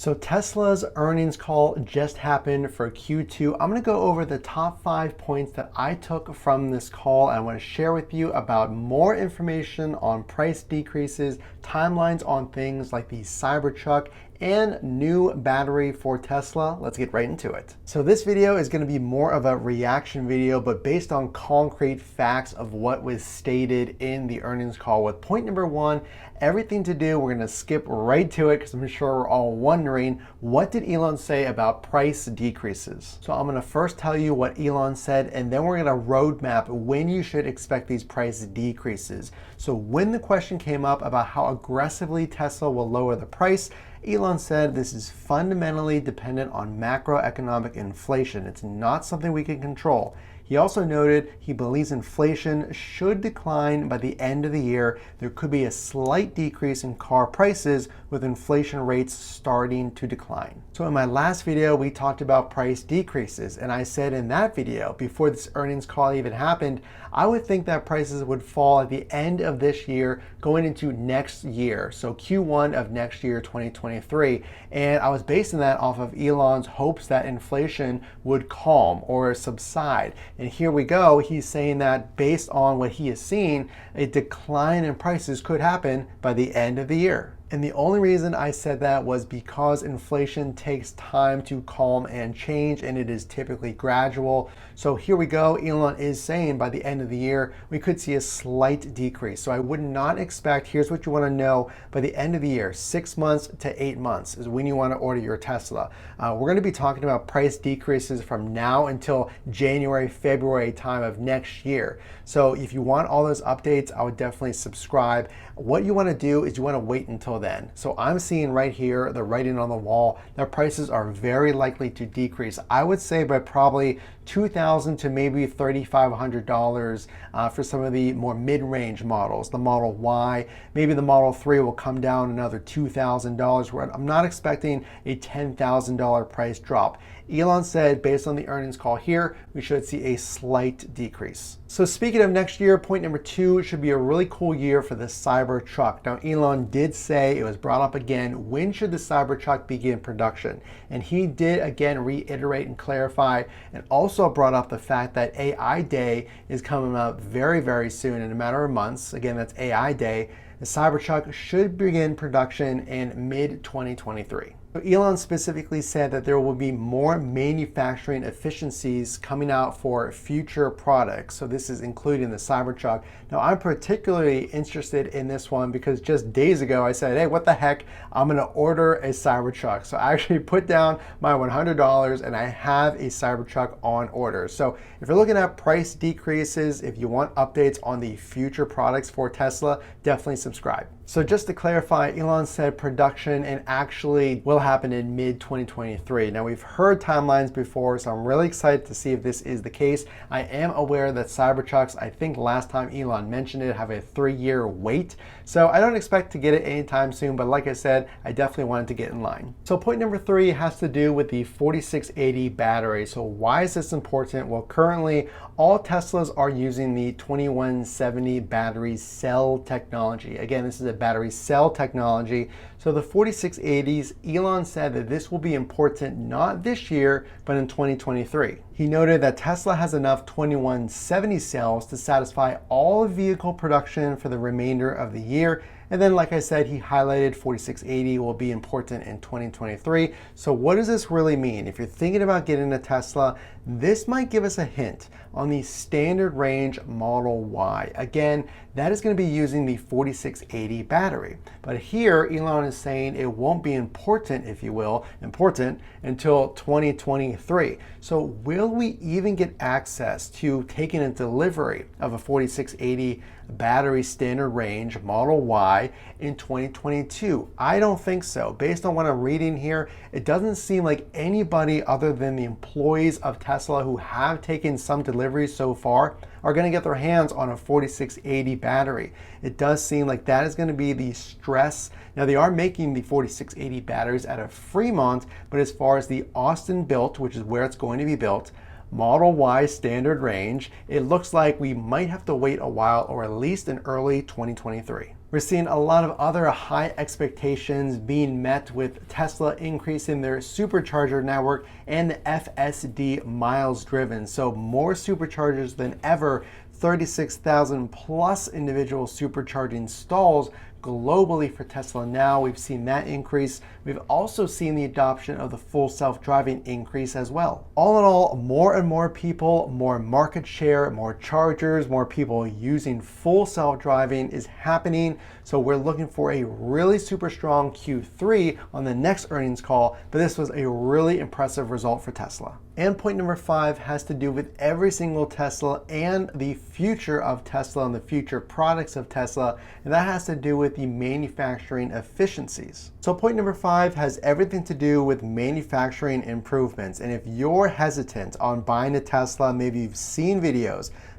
So Tesla's earnings call just happened for Q2. I'm going to go over the top 5 points that I took from this call. I want to share with you about more information on price decreases, timelines on things like the Cybertruck, and new battery for Tesla. Let's get right into it. So this video is going to be more of a reaction video, but based on concrete facts of what was stated in the earnings call. With point number 1, everything to do, we're going to skip right to it because I'm sure we're all wondering, what did Elon say about price decreases? So I'm going to first tell you what Elon said, and then we're going to roadmap when you should expect these price decreases. So when the question came up about how aggressively Tesla will lower the price, Elon said this is fundamentally dependent on macroeconomic inflation. It's not something we can control. He also noted he believes inflation should decline by the end of the year. There could be a slight decrease in car prices with inflation rates starting to decline. So in my last video, we talked about price decreases, and I said in that video, before this earnings call even happened, I would think that prices would fall at the end of this year going into next year, so Q1 of next year, 2023. And I was basing that off of Elon's hopes that inflation would calm or subside. And here we go, he's saying that based on what he is seeing, a decline in prices could happen by the end of the year. And the only reason I said that was because inflation takes time to calm and change, and it is typically gradual. So here we go, Elon is saying by the end of the year, we could see a slight decrease. So I would not expect, here's what you want to know, by the end of the year, 6 months to 8 months is when you want to order your Tesla. We're going to be talking about price decreases from now until January, February time of next year. So if you want all those updates, I would definitely subscribe. What you want to do is you want to wait until then. So I'm seeing right here, the writing on the wall, that prices are very likely to decrease. I would say by probably $2,000 to maybe $3,500 for some of the more mid-range models. The Model Y, maybe the Model 3 will come down another $2,000. I'm not expecting a $10,000 price drop. Elon said, based on the earnings call here, we should see a slight decrease. So speaking of next year, point number 2, it should be a really cool year for the Cybertruck. Now, Elon did say, it was brought up again, when should the Cybertruck begin production? And he did again reiterate and clarify, and also brought up the fact that AI Day is coming up very, very soon in a matter of months. Again, that's AI Day. The Cybertruck should begin production in mid-2023. So Elon specifically said that there will be more manufacturing efficiencies coming out for future products. So this is including the Cybertruck. Now I'm particularly interested in this one because just days ago I said, hey, what the heck? I'm gonna order a Cybertruck. So I actually put down my $100 and I have a Cybertruck on order. So if you're looking at price decreases, if you want updates on the future products for Tesla, definitely subscribe. So just to clarify, Elon said production and actually will happen in mid-2023. Now we've heard timelines before, so I'm really excited to see if this is the case. I am aware that Cybertrucks, I think last time Elon mentioned it, have a 3-year wait. So I don't expect to get it anytime soon, but like I said, I definitely wanted to get in line. So point number 3 has to do with the 4680 battery. So why is this important? Well, currently all Teslas are using the 2170 battery cell technology. Again, this is a battery cell technology. So the 4680s, Elon said that this will be important not this year, but in 2023. He noted that Tesla has enough 2170 cells to satisfy all vehicle production for the remainder of the year. And then, like I said, he highlighted 4680 will be important in 2023. So what does this really mean? If you're thinking about getting a Tesla, this might give us a hint on the standard range Model Y. Again, that is going to be using the 4680 battery. But here, Elon is saying it won't be important, if you will, until 2023. So will we even get access to taking a delivery of a 4680 battery standard range Model Y in 2022? I don't think so. Based on what I'm reading here, it doesn't seem like anybody other than the employees of Tesla who have taken some deliveries so far are going to get their hands on a 4680 battery. It does seem like that is going to be the stress. Now they are making the 4680 batteries out of Fremont, but as far as the Austin built, which is where it's going to be built, Model Y standard range, it looks like we might have to wait a while, or at least in early 2023. We're seeing a lot of other high expectations being met with Tesla increasing their supercharger network and the FSD miles driven. So more superchargers than ever, 36,000 plus individual supercharging stalls globally for Tesla now. We've seen that increase. We've also seen the adoption of the full self-driving increase as well. All in all, more and more people, more market share, more chargers, more people using full self-driving is happening. So we're looking for a really super strong Q3 on the next earnings call, but this was a really impressive result for Tesla. And point number 5 has to do with every single Tesla and the future of Tesla and the future products of Tesla, and that has to do with the manufacturing efficiencies. So point number 5 has everything to do with manufacturing improvements. And if you're hesitant on buying a Tesla, maybe you've seen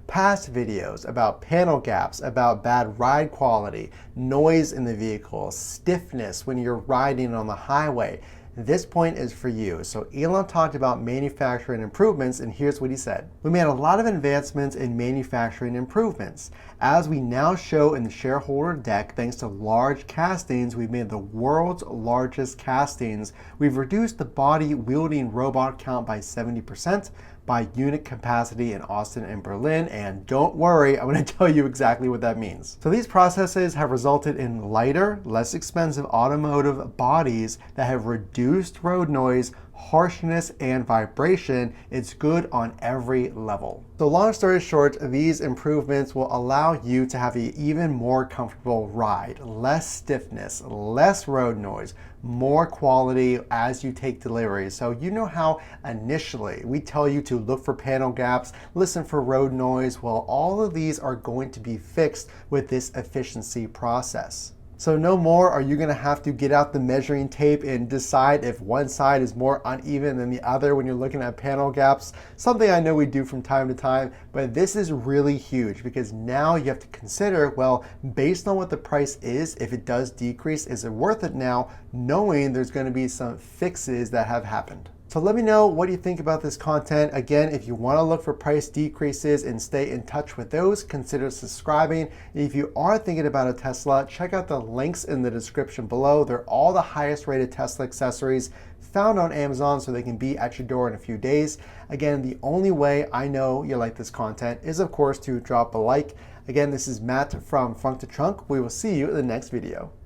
past videos about panel gaps, about bad ride quality, noise in the vehicle, stiffness when you're riding on the highway, this point is for you. So Elon talked about manufacturing improvements, and here's what he said. We made a lot of advancements in manufacturing improvements. As we now show in the shareholder deck, thanks to large castings, we've made the world's largest castings. We've reduced the body wielding robot count by 70%. By unit capacity in Austin and Berlin, and don't worry, I'm going to tell you exactly what that means. So these processes have resulted in lighter, less expensive automotive bodies that have reduced road noise, harshness, and vibration. It's good on every level. So long story short, these improvements will allow you to have an even more comfortable ride, less stiffness, less road noise, more quality as you take delivery. So you know how initially we tell you to look for panel gaps, listen for road noise. Well, all of these are going to be fixed with this efficiency process. So no more are you going to have to get out the measuring tape and decide if one side is more uneven than the other when you're looking at panel gaps. Something I know we do from time to time, but this is really huge because now you have to consider, well, based on what the price is, if it does decrease, is it worth it now, knowing there's going to be some fixes that have happened. So let me know what you think about this content. Again, if you want to look for price decreases and stay in touch with those, consider subscribing. If you are thinking about a Tesla, check out the links in the description below. They're all the highest rated Tesla accessories found on Amazon, so they can be at your door in a few days. Again, the only way I know you like this content is, of course, to drop a like. Again, this is Matt from Frunk to Trunk. We will see you in the next video.